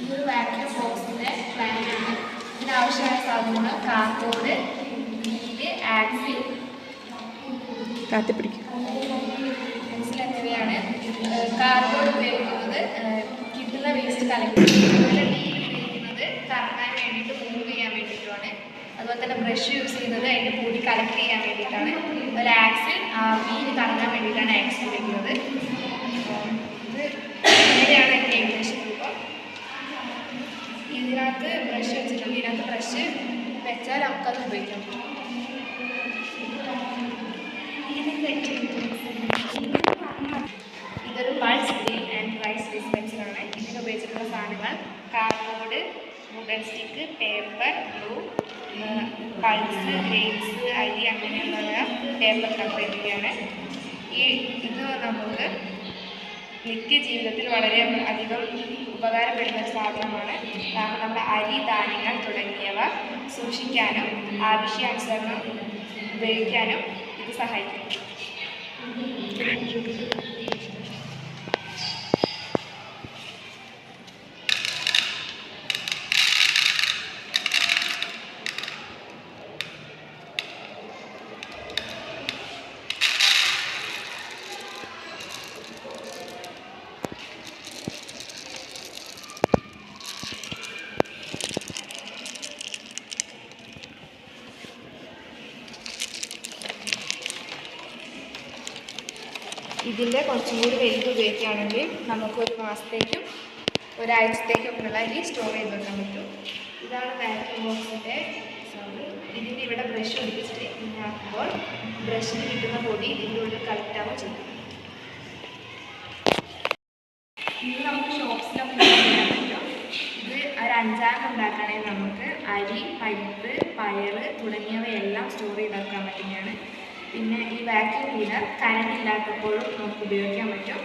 ഇതൊരു വാക്യൂം ബോക്സിൻ്റെ പ്ലാനാണ്. ഇതിനാവശ്യമായ സാധനങ്ങൾ കാർഡ്ബോർഡ്, വീല്, ആക്സിൽ, പെൻസിൽ എന്നിവയാണ്. കാർഡ്ബോർഡ് ഉപയോഗിക്കുന്നത് കിട്ടുന്ന വേസ്റ്റ് കളക്ട് ചെയ്യാൻ, വീല് ഉപയോഗിക്കുന്നത് കറങ്ങാൻ വേണ്ടിയിട്ട് മൂവ് ചെയ്യാൻ വേണ്ടിയിട്ടുമാണ്. അതുപോലെ തന്നെ ബ്രഷ് യൂസ് ചെയ്യുന്നത് അതിൻ്റെ പൊടി കളക്ട് ചെയ്യാൻ വേണ്ടിയിട്ടാണ്. അതുപോലെ ആക്സിൽ വീല് കറങ്ങാൻ വേണ്ടിയിട്ടാണ് ആക്സിൽ ഉപയോഗിക്കുന്നത്. ഇത് ഇങ്ങനെയാണ് എൻ്റെ ഏകദേശം രൂപം. ഇതിനകത്ത് ബ്രഷ് വെച്ചിട്ടുണ്ട്. ഇതിനകത്ത് ബ്രഷ് വെച്ചാൽ നമുക്കത് ഉപയോഗിക്കാം. ഇതൊരു pulse green and rice base പെൻസിലാണ്. ഇതിന് ഉപയോഗിച്ചിട്ടുള്ള സാധനങ്ങൾ cardboard, wooden stick, paper, glue, pulse, grapes, അരി അങ്ങനെയുള്ള പേപ്പർ കപ്പ് എന്നിവയാണ്. ഇത് നമുക്ക് നിത്യജീവിതത്തിൽ വളരെ അധികം ഉപകാരപ്പെടുന്ന ഒരു സാധനമാണ്. കാരണം നമ്മുടെ അരി, ധാന്യങ്ങൾ തുടങ്ങിയവ സൂക്ഷിക്കാനും ആവശ്യാനുസരണം ഉപയോഗിക്കാനും ഇത് സഹായിക്കും. ഇതിൻ്റെ കുറച്ചും കൂടി വലുത് ഉപയോഗിക്കുകയാണെങ്കിൽ നമുക്കൊരു മാസത്തേക്കും ഒരാഴ്ചത്തേക്കും ഉള്ള അരി സ്റ്റോർ ചെയ്ത് വെക്കാൻ പറ്റും. ഇതാണ് വാക്യൂം ബോക്സിൻ്റെ സൗണ്ട്. ഇതിൻ്റെ ഇവിടെ ബ്രഷ് ഒടിപ്പിച്ചിട്ട് ഇങ്ങനെ ആക്കുമ്പോൾ ബ്രഷിന് കിട്ടുന്ന പൊടി ഇതിൻ്റെ ഉള്ളിൽ കളക്ട് ആവുകയും ചെയ്യും. ഇത് നമുക്ക് ഷോപ്സിലൊക്കെ ചെയ്യാൻ പറ്റും. ഇത് ഒരു 5-6 ഉണ്ടാക്കുകയാണെങ്കിൽ നമുക്ക് അരി, പരിപ്പ്, പയർ തുടങ്ങിയവയെല്ലാം സ്റ്റോർ ചെയ്ത് വെക്കാൻ പറ്റുന്നതാണ്. പിന്നെ ഈ വാക്യൂം ക്ലീനർ കറണ്ട് ഇല്ലാത്തപ്പോഴും നമുക്ക് ഉപയോഗിക്കാൻ പറ്റും.